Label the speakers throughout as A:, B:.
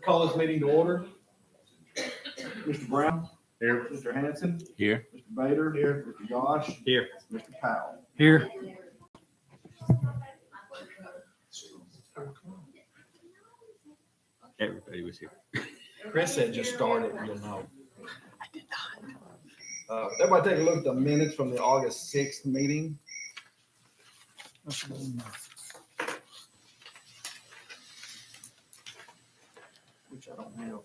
A: Call this meeting to order. Mr. Brown. Here. Mr. Hanson.
B: Here.
A: Mr. Bader. Here. Mr. Josh.
B: Here.
A: Mr. Powell.
C: Here.
B: Everybody was here.
A: Chris said just started, you'll know. I did not. Everybody take a look at the minutes from the August 6th meeting. Which I don't have.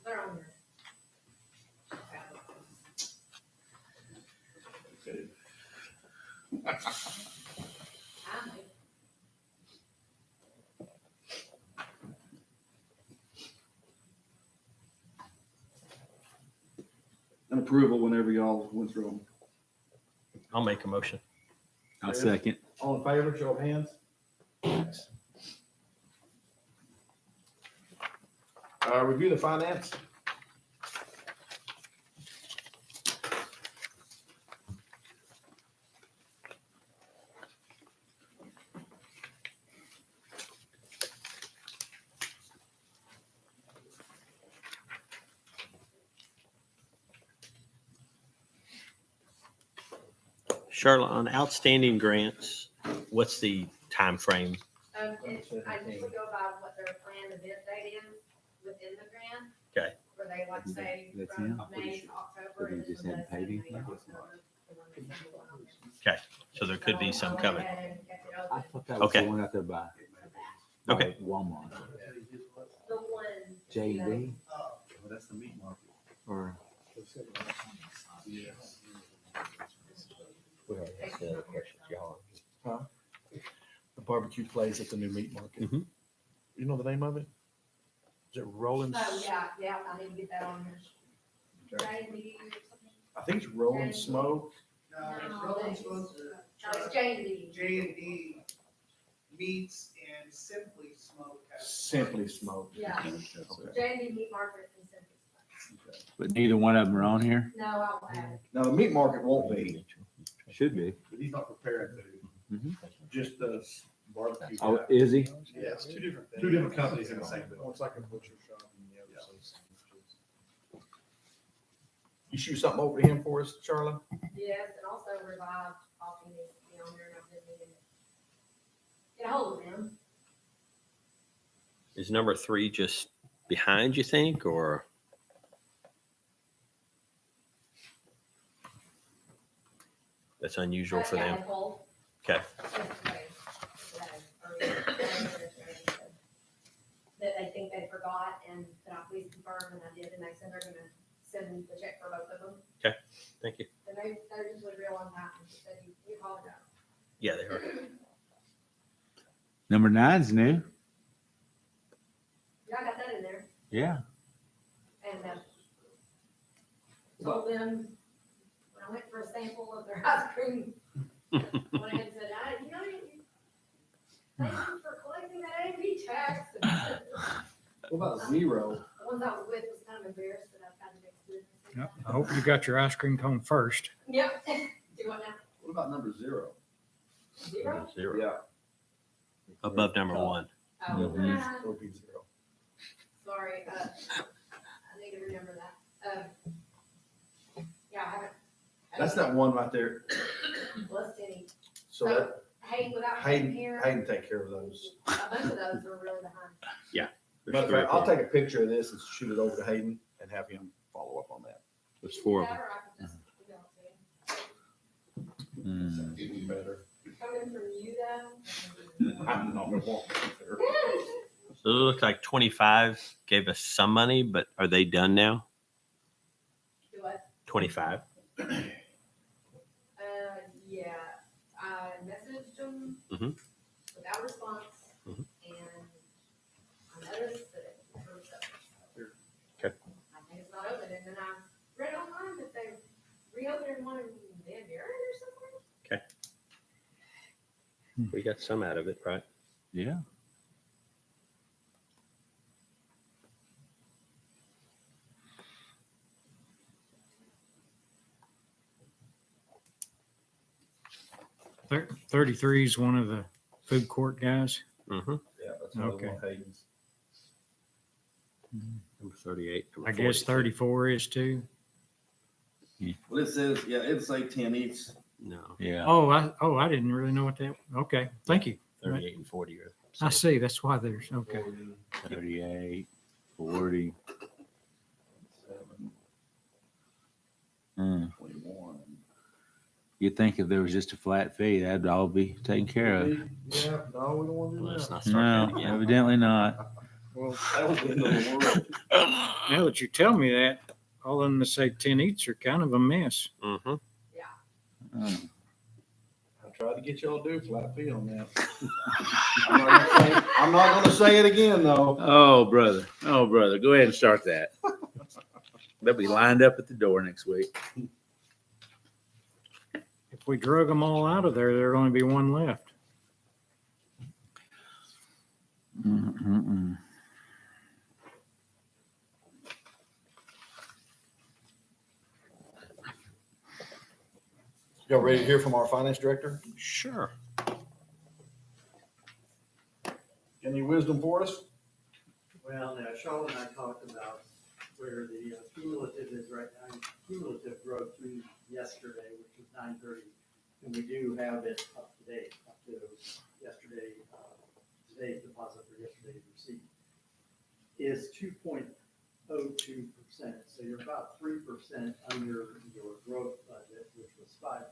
D: They're on there.
A: An approval whenever y'all went through them.
B: I'll make a motion.
C: I'll second.
A: All in favor, show of hands. Review the finance.
B: Charlotte, on outstanding grants, what's the time frame?
D: I usually go by what their planned event date is within the grant.
B: Okay.
D: Where they like say
C: That's
D: from
C: him?
D: May to October.
C: But they
D: and
C: just
D: then
C: hadn't
D: they
C: paid
D: say
C: anything?
D: May to October, and then they send one on there.
B: Okay, so there could be some
D: So I
B: coming.
D: went ahead and kept it
C: I
D: open.
C: thought that was the
B: Okay.
C: one out there by
B: Okay.
C: Walmart.
D: The one.
C: J&D
A: That's the meat market.
C: or
A: The barbecue place at the new meat market.
B: Mhm.
A: You know the name of it? Is it Rollins?
D: Oh, yeah, I need to get that on there.
A: Okay.
D: J&D or something?
A: I think it's Rolling Smoke.
D: No, it's J&D.
E: J&D Meats and Simply Smoke.
A: Simply Smoke.
D: Yeah.
A: Okay.
D: J&D Meat Market and Simply.
C: but neither one of them are on here.
D: No, I won't have it.
A: Now, the meat market won't be,
C: Should be.
A: but he's not prepared to.
C: Mhm.
A: Just the barbecue.
C: Oh, is he?
A: Yeah, it's two different things. Two different companies in the same building. It's like a butcher shop. and the other is- You shoot something over to him for us, Charlotte?
D: Yes, and also Revived Coffee needs to be on there, and I've been needing to get a hold of them.
B: Is number 3 just behind, you think, or? That's unusual for them. Okay.
D: That they think they forgot, and that I please confirm, and I did, and they said they're gonna send the check for both of them.
B: Thank you.
D: And they're usually real on time, she said you called them.
B: Yeah, they are.
C: Number 9's new.
D: Yeah, I got that in there,
C: Yeah.
D: and, told them, when I went for a sample of their ice cream, went ahead and said, thank you for collecting that A&P tax.
A: What about Zero?
D: The ones I was with was kind of embarrassed that I've had to mix business.
F: Yep, I hope you got your ice cream cone first.
D: Yep. Do what now?
A: What about number 0?
D: Zero?
B: 0.
A: Yeah.
B: Above number 1.
D: Oh,
C: Mhm.
A: It'll be 0.
D: sorry, I need to remember that. Yeah, I haven't.
A: That's that one right there.
D: Blessed any.
A: So that
D: Hayden, without Hayden
A: Hayden,
D: here,
A: Hayden take care of those.
D: a bunch of those are really behind.
A: Matter of fact, I'll take a picture of this and shoot it over to Hayden and have him follow up on that.
C: There's 4 of them.
D: Or I can just email it to you.
C: Mm.
A: Even better.
D: Coming from you though.
A: I'm not gonna walk there.
B: So it looks like 25 gave us some money, but are they done now?
D: Do what?
B: 25?
D: Yeah, I messaged them
B: Mhm.
D: without response,
B: Mhm.
D: and I noticed that it was up.
B: Okay.
D: I think it's not open, and then I read online that they reopened one in Van Buren or somewhere.
B: We got some out of it, right?
C: Yeah.
F: Thir- 33 is one of the food court guys.
B: Mm-hmm.
A: Yeah, that's another
F: Okay.
A: one of Hayden's.
C: Number 38.
B: Number
F: I guess
B: 42.
F: 34 is too.
A: Well, it says, yeah, it'll say 10 each.
B: No,
C: Yeah.
F: I didn't really know what that, okay, thank you.
B: 38 and 40 are.
F: I see, that's why there's, okay.
C: 38, 40.
A: 21.
C: You'd think if there was just a flat fee, that'd all be taken care of.
A: Yeah, no, we don't want to do
B: Let's
A: that.
B: not start that
C: No,
B: again.
C: evidently not.
F: Well,
A: That was the end of the world.
F: now that you tell me that, all of them that say 10 each are kind of a mess.
B: Mm-hmm.
C: Mm.
A: I tried to get y'all to do flat fee on that. I'm not gonna say it again, though.
G: Oh, brother. Oh, brother. Go ahead and start that. They'll be lined up at the door next week.
F: If we drug them all out of there, there'd only be one left.
C: Mm-mm-mm.
A: Y'all ready to hear from our finance director?
B: Sure.
A: Any wisdom for us?
H: Well, now Charlotte and I talked about where the cumulative is right now, cumulative growth through yesterday, which was 9:30. And we do have it up to date, up to yesterday, today's deposit for yesterday's receipt is 2.02%. So you're about 3% under your growth budget, which was 5%.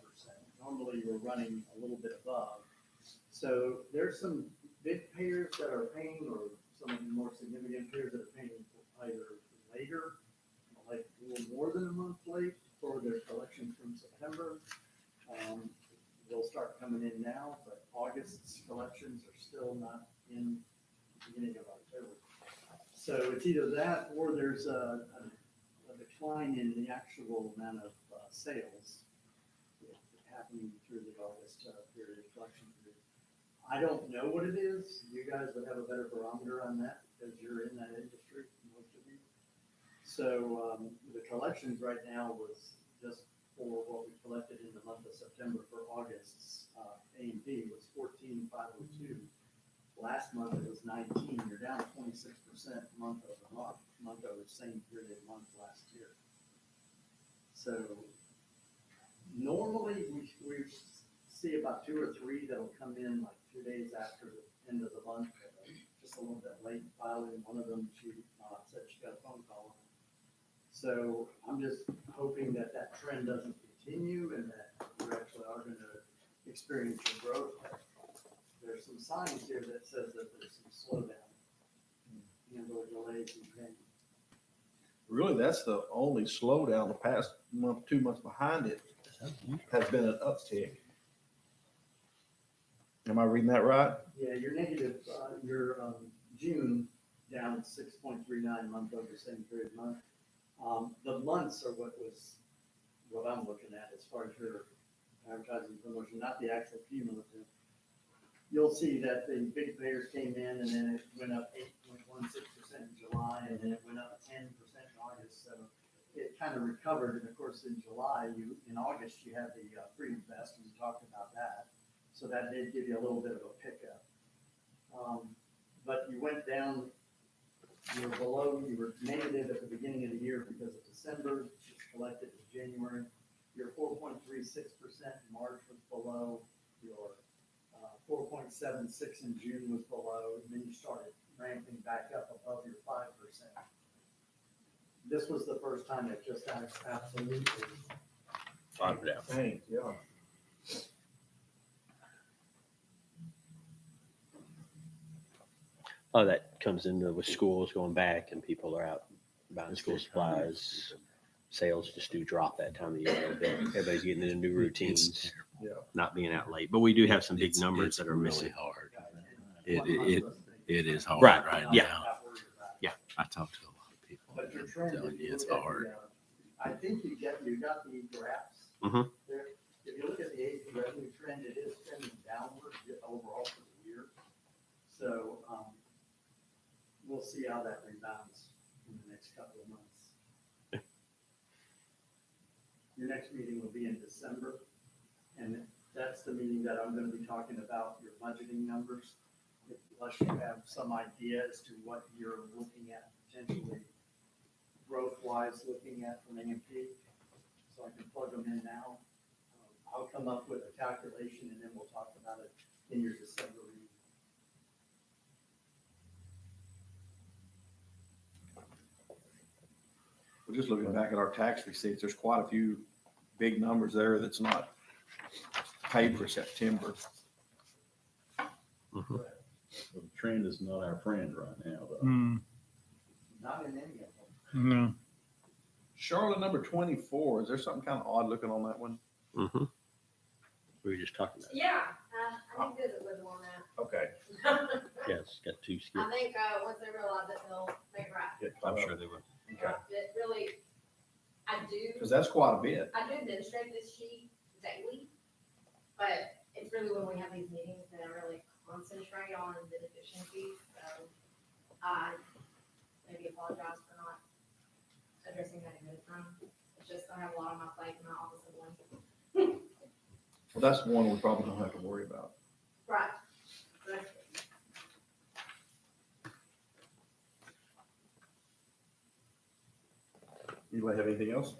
H: Normally you're running a little bit above. So there's some big payers that are paying, or some of the more significant payers that are paying either later, like a little more than a month late for their collections from September. They'll start coming in now, but August's collections are still not in the beginning of October. So it's either that or there's a decline in the actual amount of sales happening through the August period, collection period. I don't know what it is. You guys would have a better barometer on that because you're in that industry, most of you. So the collections right now was just for what we collected in the month of September for August's A&P was 14,502. Last month it was 19. You're down 26% month over month over the same period month last year. So normally we see about 2 or 3 that'll come in like 2 days after the end of the month, just a little bit late filing. One of them, she said she got a phone call. So I'm just hoping that that trend doesn't continue and that you actually are going to experience your growth. There's some signs here that says that there's some slowdown and or delays in payment.
A: Really, that's the only slowdown. The past month, 2 months behind it has been an uptick. Am I reading that right?
H: Yeah, you're negative, your June down 6.39 month over same period month. The months are what I'm looking at as far as your advertising promotion, not the actual cumulative. You'll see that the big payers came in and then it went up 8.16% in July and then it went up 10% in August. So it kind of recovered. And of course, in July, in August, you had the Freedom Fest and we talked about that. So that did give you a little bit of a pickup. But you went down, you were below, you were negative at the beginning of the year because of December, just collected in January. Your 4.36% in March was below, your 4.76 in June was below, and then you started ramping back up above your 5%. This was the first time it just absolutely
B: Five down.
A: Dang, yeah.
B: Oh, that comes into with schools going back and people are out buying school supplies. Sales just do drop that time of year a little bit. Everybody's getting into new routines,
A: Yeah.
B: not being out late. But we do have some big numbers
G: It's
B: that are
G: really
B: missing.
G: hard. It is hard
B: Right,
G: right
B: yeah.
G: now. I talked to a lot of people.
H: But your trend,
G: Telling
H: if
G: you
H: you
G: it's
H: look at
G: hard.
H: I think you got the graphs
B: Mhm.
H: there. If you look at the AP revenue trend, it is trending downward overall for the year. So, we'll see how that rebounds in the next couple of months. Your next meeting will be in December, and that's the meeting that I'm gonna be talking about your budgeting numbers. Unless you have some idea as to what you're looking at potentially growth-wise looking at from A&P. So I can plug them in now. I'll come up with a calculation and then we'll talk about it in your December meeting.
A: We're just looking back at our tax receipts. There's quite a few big numbers there that's not paid for September.
B: Mhm.
I: The trend is not our friend right now, though.
F: Hmm,
H: Not in any of them.
F: no.
A: Charlotte number 24, is there something kind of odd looking on that one?
B: Mhm. We were just talking about it.
D: Yeah, I think visit with them on that.
A: Okay.
B: Yeah, it's got two
D: I
B: skips.
D: think, once they realize it, they'll make it right.
B: I'm sure they will.
A: Okay.
D: It really, I do.
A: Because that's quite a bit.
D: I do administrate this sheet daily, but it's really when we have these meetings that I really concentrate on the deficiencies, so I maybe apologize for not addressing that ahead of time. It's just, I have a lot on my plate in my office at once.
A: Well, that's one we probably don't have to worry about.
D: Right. That's good.
A: Anybody have anything else?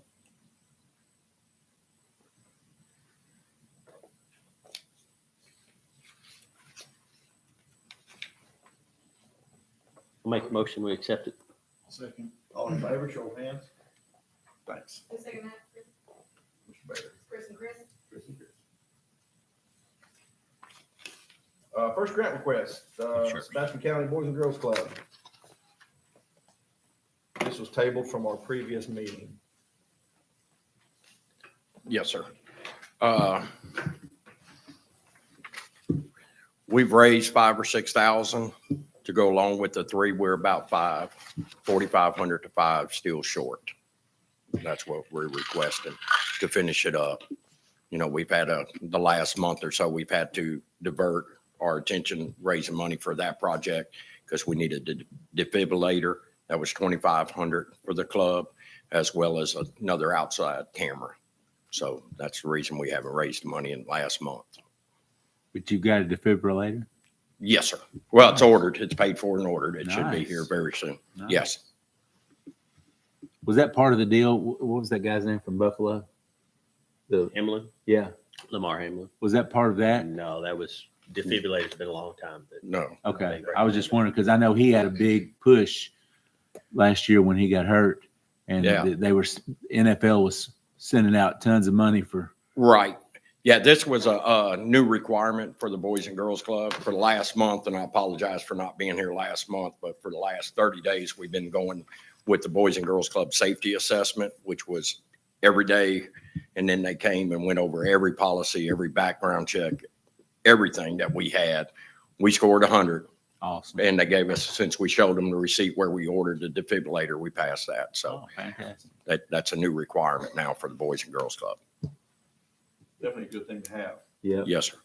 B: I'll make a motion, we accept it.
I: Second.
A: All in favor, show of hands. Thanks.
D: Who's second that? Chris?
A: Mr. Bailey.
D: Chris and Chris?
A: Chris and Chris. First grant request,
B: Sure.
A: Sebastian County Boys and Girls Club. This was tabled from our previous meeting.
J: Yes, sir. We've raised 5,000 or 6,000 to go along with the three. We're about 4,500 to 5 still short. That's what we're requesting to finish it up. You know, we've had the last month or so, we've had to divert our attention raising money for that project because we needed a defibrillator. That was 2,500 for the club, as well as another outside camera. So that's the reason we haven't raised the money in last month.
C: But you got a defibrillator?
J: Yes, sir. Well, it's ordered. It's paid for and ordered. It should be
C: Nice.
J: here very soon.
C: Nice.
J: Yes.
C: Was that part of the deal? What was that guy's name from Buffalo?
B: Hamlin,
C: Yeah.
B: Lamar Hamlin.
C: Was that part of that?
B: No, that was defibrillator's been a long time. But
J: No.
C: Okay. I was just wondering because I know he had a big push last year when he got hurt, and
J: Yeah.
C: they were NFL was sending out tons of money for.
J: Right. Yeah, this was a new requirement for the Boys and Girls Club for the last month, and I apologize for not being here last month, but for the last 30 days, we've been going with the Boys and Girls Club safety assessment, which was every day. And then they came and went over every policy, every background check, everything that we had. We scored 100,
C: Awesome.
J: and they gave us, since we showed them the receipt where we ordered the defibrillator, we passed that. So
C: Oh, fantastic.
J: that's a new requirement now for the Boys and Girls Club.
A: Definitely a good thing to have.
C: Yeah.
J: Yes, sir.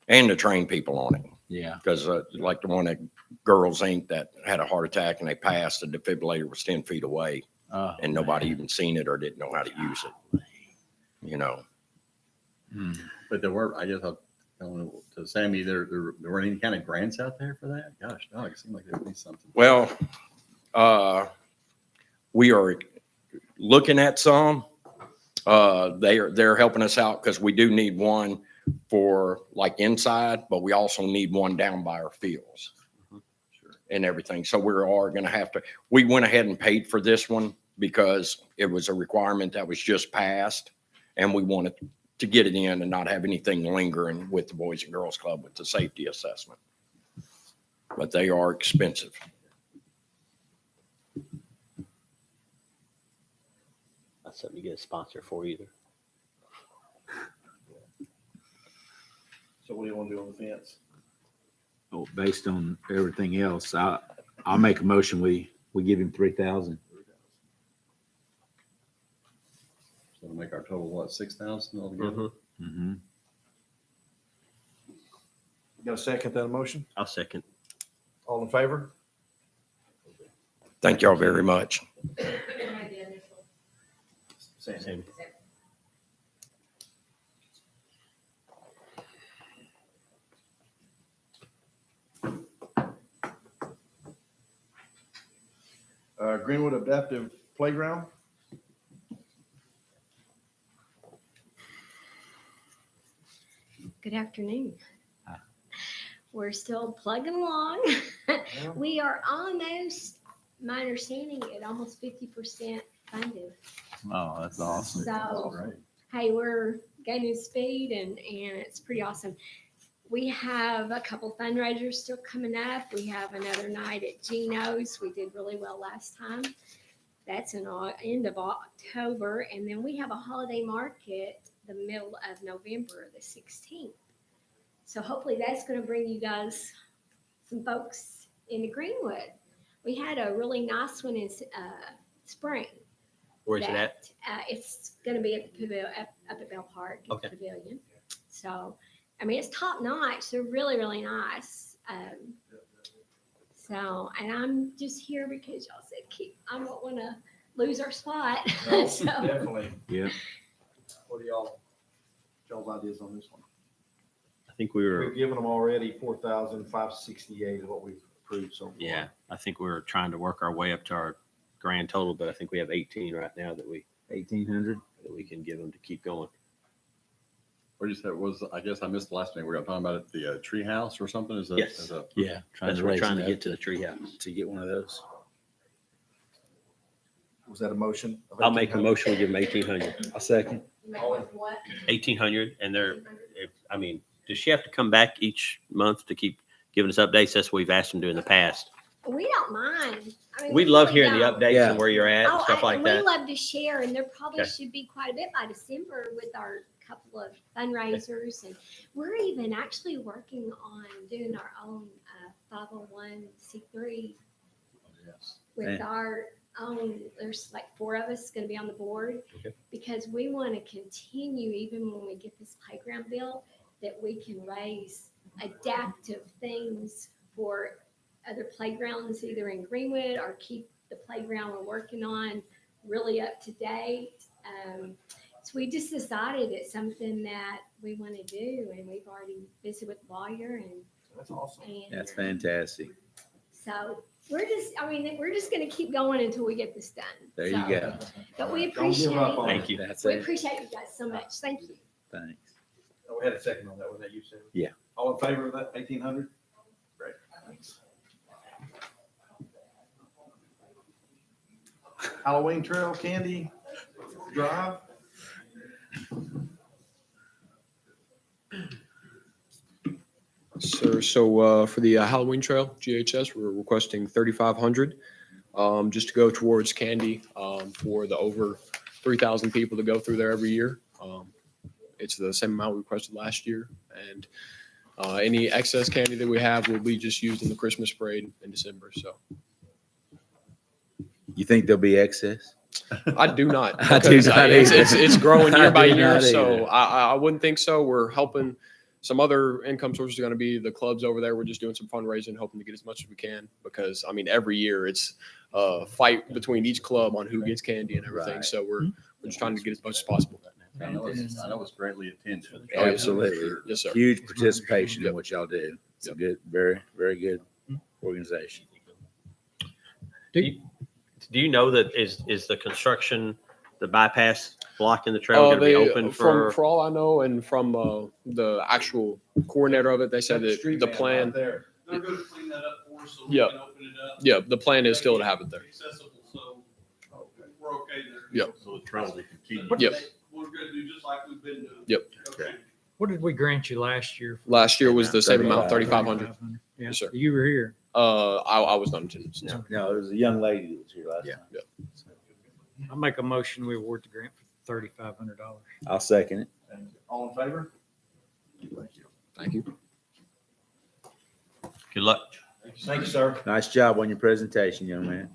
J: And to train people on it.
C: Yeah.
J: Because like the one at Girls Inc. that had a heart attack and they passed, the defibrillator was 10 feet away
C: Oh,
J: and nobody
C: man.
J: even seen it or didn't know how to use it. You know,
C: Hmm.
I: But there were, I guess, I don't know, to Sammy, there weren't any kind of grants out there for that? Gosh, no, it seemed like there'd be something.
J: well, we are looking at some. They're helping us out because we do need one for like inside, but we also need one down by our fields.
I: Sure.
J: And everything. So we are going to have to, we went ahead and paid for this one because it was a requirement that was just passed. And we wanted to get it in and not have anything lingering with the Boys and Girls Club with the safety assessment. But they are expensive.
B: That's something you get a sponsor for either.
A: So what do you want to do on the fence?
C: Oh, based on everything else, I'll make a motion. We give him 3,000.
I: So it'll make our total, what, 6,000 altogether?
B: Mhm.
C: Mm-hmm.
A: You got a second that motion?
B: I'll second.
A: All in favor?
J: Thank y'all very much.
D: Who made the initial?
B: Same.
A: Greenwood Adaptive Playground.
K: Good afternoon. We're still plugging along. We are almost, my understanding, at almost 50% funded.
C: Oh, that's awesome.
K: So, hey, we're gaining speed and it's pretty awesome. We have a couple fundraisers still coming up. We have another night at Gino's. We did really well last time. That's in the end of October. And then we have a holiday market the middle of November, the 16th. So hopefully that's going to bring you guys some folks into Greenwood. We had a really nice one in spring.
B: Where's it at?
K: It's going to be at the pavilion, up at Bell Park, at the pavilion. So, I mean, it's top notch. They're really, really nice. So, and I'm just here because y'all said I don't want to lose our spot.
A: No,
K: So,
A: definitely.
C: Yeah.
A: What are y'all's ideas on this one?
B: I think we were,
A: We've given them already 4,568 is what we've approved so far.
B: yeah, I think we were trying to work our way up to our grand total, but I think we have 18 right now that we
C: 1,800.
B: can give them to keep going.
I: What you said was, I guess I missed the last thing. We were talking about it, the tree house or something? Is that?
B: Yes.
I: is that-
C: Yeah.
B: That's what we're trying to get to the treehouse.
C: to get one of those.
A: Was that a motion? of
B: I'll make a
A: 1,800?
B: motion, we give them 1,800.
C: A second.
D: You make one for what?
B: 1,800 and I mean, does she have to come back each month to keep giving us updates? That's what we've asked them to in the past.
K: we don't mind. I mean,
B: We love
K: really
B: hearing the
K: don't.
B: updates
C: Yeah.
B: and where you're at and stuff like
K: and
B: that.
K: we love to share, and there probably
B: Okay.
K: should be quite a bit by December with our couple of fundraisers. And we're even actually working on doing our own 501c3
I: Yes.
K: with our own, there's like 4 of us going to be on the board
B: Okay.
K: because we want to continue, even when we get this playground built, that we can raise adaptive things for other playgrounds, either in Greenwood or keep the playground we're working on really up to date. So we just decided it's something that we want to do, and we've already visited with the lawyer and
A: That's awesome.
C: That's fantastic.
K: So we're just going to keep going until we get this done.
C: There you
K: So,
C: go.
K: But we
A: Don't give
K: appreciate
A: up on
B: Thank you.
C: That's
K: we
C: it.
K: appreciate you guys so much. Thank you.
C: Thanks.
A: We had a second on that, was that you, Sam?
C: Yeah.
A: All in favor of that 1,800? Great, thanks. Halloween Trail Candy Drive.
L: Sir, so for the Halloween Trail, GHS, we're requesting 3,500 just to go towards candy for the over 3,000 people that go through there every year. It's the same amount we requested last year, and any excess candy that we have will be just used in the Christmas parade in December. So
C: You think there'll be excess?
L: I do not.
C: I do
L: because
C: not
L: it's growing year
C: I
L: by
C: do
L: year,
C: not
L: so
C: either.
L: I wouldn't think so. We're helping. Some other income sources are going to be the clubs over there. We're just doing some fundraising, hoping to get as much as we can because, I mean, every year it's a fight between each club on who gets candy and everything.
C: Right.
L: So we're just trying to get as much as possible.
I: I know it's greatly attended.
L: Oh, yeah.
C: Absolutely.
L: Yes, sir.
C: Huge participation in what y'all do. It's a good, very, very good organization.
B: Do you know that is the construction, the bypass blocking the trail going to be open for?
L: From all I know, and from the actual coordinator of it, they said that
A: Street
L: the
A: man
L: plan.
A: right there.
E: They're gonna clean that up for us so
L: Yeah.
E: we can open it up.
L: Yeah, the plan is still to have it there.
E: Accessible, so we're okay there.
L: Yep.
I: So the trail will continue.
L: Yep.
E: We're gonna do just like we've been doing.
L: Yep.
E: Okay.
F: What did we grant you last year?
L: Last year was the same amount, 3,500.
F: 3,500. Yeah,
L: Yes, sir.
F: you were here.
L: I was not in attendance.
C: No, it was a young lady that was here last
L: Yeah.
C: time.
L: Yeah.
F: I'll make a motion, we award the grant for $3,500.
C: I'll second it.
A: All in favor?
L: Thank you.
B: Good luck.
A: Thank you, sir.
C: Nice job on your presentation, young man.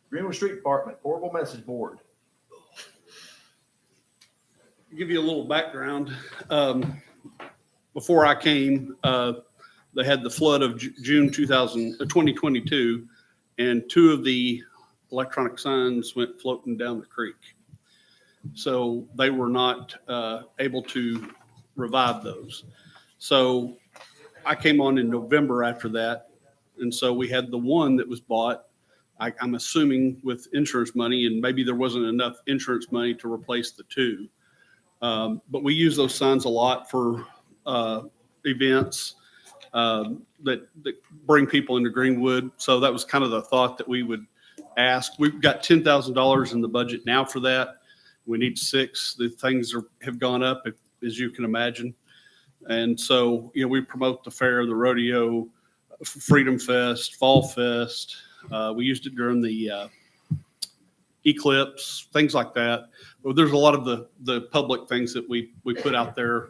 A: Greenwood Street Department, portable message board.
E: Give you a little background. Before I came, they had the flood of June 2022, and 2 of the electronic signs went floating down the creek. So they were not able to revive those. So I came on in November after that. And so we had the one that was bought, I'm assuming with insurance money, and maybe there wasn't enough insurance money to replace the two. But we use those signs a lot for events that bring people into Greenwood. So that was kind of the thought that we would ask. We've got $10,000 in the budget now for that. We need 6. The things have gone up, as you can imagine. And so, we promote the fair, the rodeo, Freedom Fest, Fall Fest. We used it during the eclipse, things like that. But there's a lot of the public things that we put out there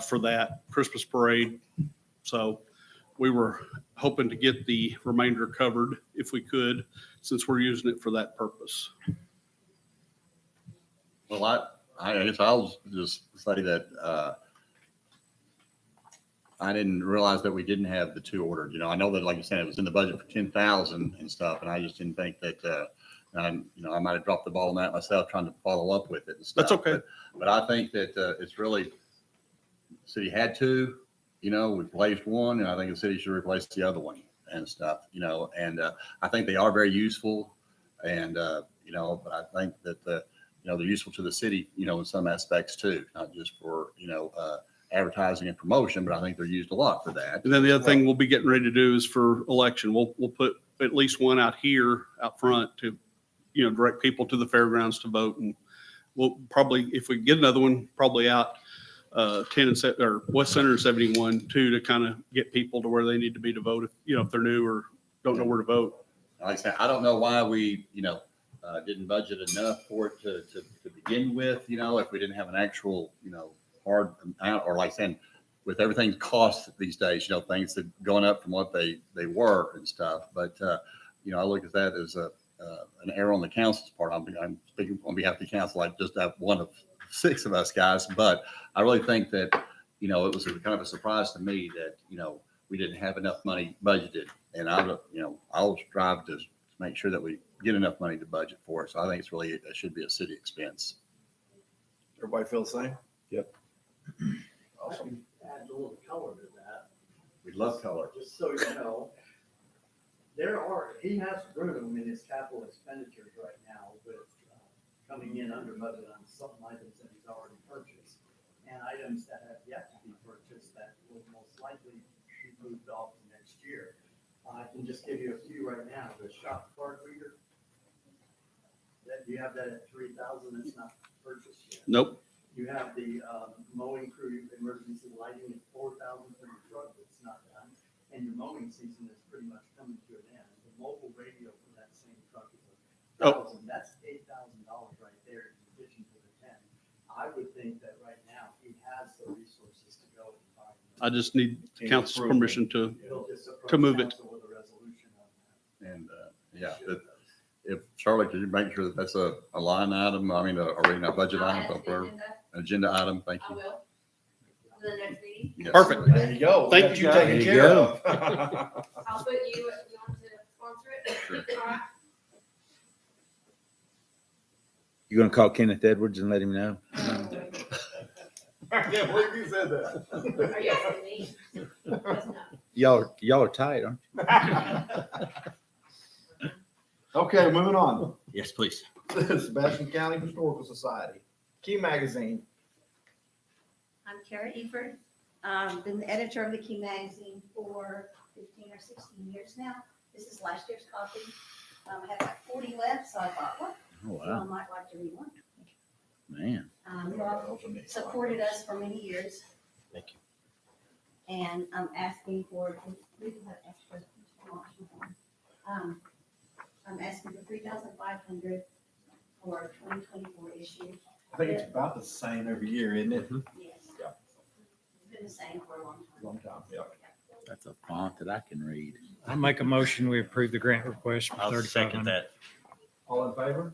E: for that Christmas parade. So we were hoping to get the remainder covered if we could, since we're using it for that purpose.
I: Well, I guess I'll just say that I didn't realize that we didn't have the 2 ordered. I know that, like you said, it was in the budget for 10,000 and stuff, and I just didn't think that, I might have dropped the ball on that myself, trying to follow up with it and stuff.
E: That's okay.
I: But I think that it's really, the city had 2, we replaced one, and I think the city should replace the other one and stuff, and I think they are very useful, and, but I think that, they're useful to the city, in some aspects too, not just for, advertising and promotion, but I think they're used a lot for that.
E: And then the other thing we'll be getting ready to do is for election, we'll put at least one out here out front to, direct people to the fairgrounds to vote. And we'll probably, if we get another one, probably out 10 and 7 or West Center and 71 too, to kind of get people to where they need to be to vote, if they're new or don't know where to vote.
I: Like I said, I don't know why we, didn't budget enough for it to begin with, if we didn't have an actual, hard amount, or like saying, with everything's cost these days, things have gone up from what they were and stuff. But, I look at that as an error on the council's part. I'm speaking on behalf of the council. I just have one of 6 of us guys, but I really think that, it was kind of a surprise to me that, we didn't have enough money budgeted. And I'll strive to make sure that we get enough money to budget for it. So I think it should be a city expense.
A: Everybody feel the same?
C: Yep.
A: Awesome.
H: Add a little color to that,
I: We love color.
H: just so you know. He has room in his capital expenditures right now with coming in under budget on some items that he's already purchased, and items that have yet to be purchased that will most likely be moved off to next year. I can just give you a few right now. The shop card reader, you have that at 3,000. It's not purchased yet.
E: Nope.
H: You have the mowing crew emergency lighting at 4,000 for your truck that's not done, and your mowing season is pretty much coming to an end. The mobile radio for that same truck is $1,000. That's $8,000 right there in addition to the 10. I would think that right now he has the resources to go and buy.
E: I just need council's permission to
H: He'll just approach
E: to move it.
H: council with a resolution on that.
I: And, if Charlotte, could you make sure that that's a line item? I mean, are we not budget item, but we're agenda item? Thank
D: I
I: you.
D: will. For the next meeting,
I: Yes.
E: Perfect.
A: There you go.
E: Thank
A: Got
E: you.
A: taken
C: There you
A: care
C: go.
A: of.
D: I'll put you want to sponsor it. All right.
C: You gonna call Kenneth Edwards and let him know?
A: I can't believe you said that.
D: Are you asking me? Yes, no.
C: Y'all are tight, aren't
A: Okay, moving on.
B: Yes, please.
A: Sebastian County Historical Society, Key Magazine.
M: I'm Kara Eford. Been the editor of the Key Magazine for 15 or 16 years now. This is last year's copy. I have like 40 left, so I bought one.
C: you? Oh,
M: So I
C: wow,
M: might like to read one.
C: man.
M: Rob supported us for many years.
B: Thank you.
M: And I'm asking for, we do have extra. I'm asking for $3,500 for 2024 issue.
A: I think it's about the same every year, isn't it?
M: Yes.
A: Yeah.
M: It's been the same for a long time.
A: Long time, yeah.
C: That's a font that I can read.
F: I make a motion, we approve the grant request for
B: I'll second
F: 3,500.
B: that.
A: All in favor?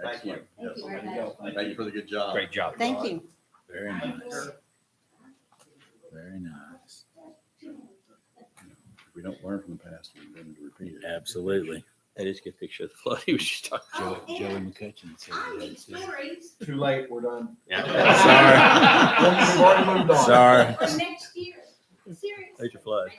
I: Excellent.
M: Thank you very
A: There you
M: much.
A: go.
I: Thank you for the good job.
B: Great job.
M: Thank you.
C: Very nice. Very nice.
I: If we don't learn from the past, we're going to repeat it.
C: Absolutely.
B: That is a good picture of the flood he was just talking
M: Oh,
C: Joey
M: and
C: McCutcheon said
M: I
C: he
M: need
C: had to.
M: stories
A: Too late, we're done.
B: about.
C: Sorry.
A: We've already moved on.
C: Sorry.
M: for next year. Seriously.
B: flood.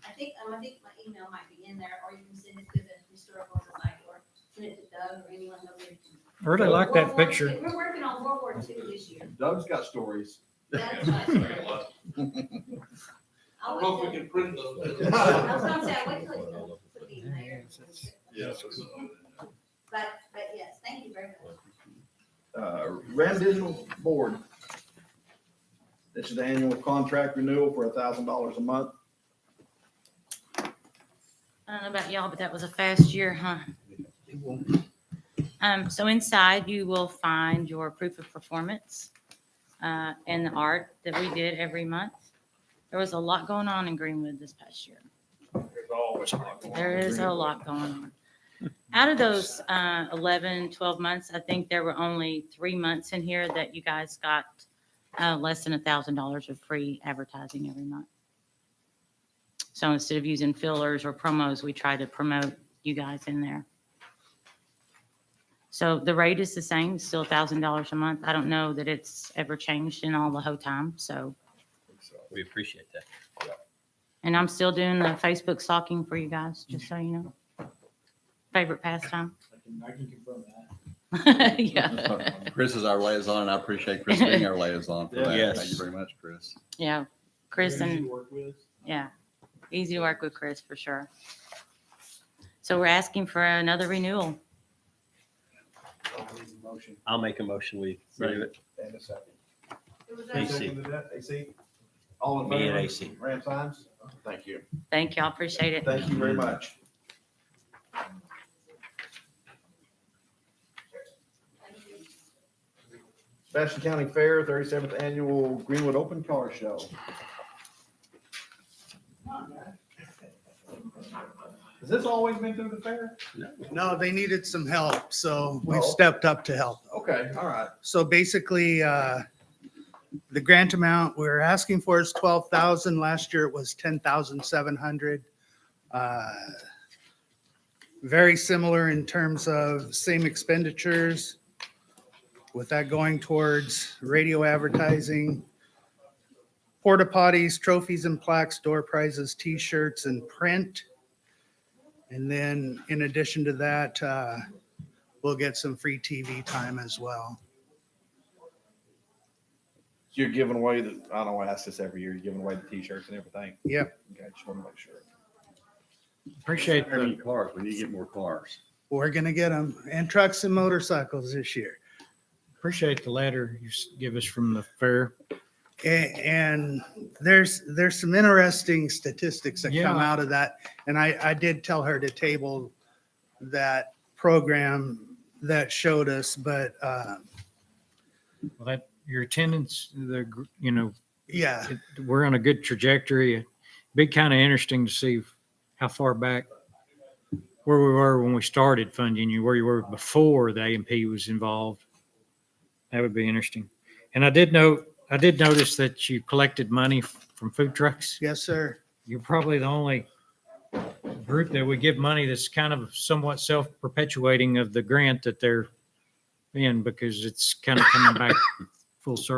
M: I think my email might be in there, or you can send it to the historical society, or send it to Doug or anyone who would.
F: I really like that
M: World War
F: picture.
M: II. We're working on World War II this year.
A: Doug's got stories.
M: That's my story.
E: I don't know if we can print those.
M: I was gonna say, I wait till it's done, put these in there.
E: Yes.
M: But yes, thank you very much.
A: Ram Digital Board. This is the annual contract renewal for $1,000 a month.
N: I don't know about y'all, but that was a fast year, huh? So inside you will find your proof of performance, and the art that we did every month. There was a lot going on in Greenwood this past year.
F: There's always a lot going on.
N: There is a lot going on. Out of those 11, 12 months, I think there were only 3 months in here that you guys got less than $1,000 of free advertising every month. So instead of using fillers or promos, we try to promote you guys in there. So the rate is the same, it's still $1,000 a month. I don't know that it's ever changed in all the whole time, so.
B: We appreciate that.
N: And I'm still doing the Facebook stalking for you guys, just so you know. Favorite pastime.
F: I can confirm that.
N: Yeah,
I: Chris is our liaison, and I appreciate Chris being our liaison for that.
B: Yes.
I: Thank you very much, Chris.
N: yeah, Chris and, yeah, easy to work with Chris for sure. So we're asking for another renewal.
B: I'll make a motion. We renew it.
A: And a second.
M: It was
B: AC.
A: Second to that, AC? All in
B: Me and
A: favor?
B: AC.
A: Ram signs? Thank you.
N: Thank y'all, appreciate it.
A: Thank you very much. Sebastian County Fair, 37th Annual Greenwood Open Car Show. Has this always been through the fair?
O: No, they needed some help, so we've
A: Oh.
O: stepped up to help.
A: Okay, all right.
O: So basically, the grant amount we're asking for is 12,000. Last year it was 10,700. Very similar in terms of same expenditures, with that going towards radio advertising, porta potties, trophies and plaques, door prizes, T-shirts, and print. And then in addition to that, we'll get some free TV time as well.
A: You're giving away the, I don't know, I ask this every year, you're giving away the T-shirts and everything?
O: Yep.
A: Okay, just want to make sure.
F: Appreciate
I: How many
F: the,
I: cars? We need to get more cars.
O: We're gonna get them, and trucks and motorcycles this year.
F: appreciate the letter you give us from the fair.
O: And there's some interesting statistics that come
F: Yeah.
O: out of that. And I did tell her to table that program that showed us, but
F: Well, that, your attendance,
O: yeah,
F: we're on a good trajectory. It'd be kind of interesting to see how far back where we were when we started funding you, where you were before the A&P was involved. That would be interesting. And I did notice that you collected money from food trucks.
O: yes, sir.
F: You're probably the only group that would give money that's kind of somewhat self-perpetuating of the grant that they're in, because it's kind of coming back full circle.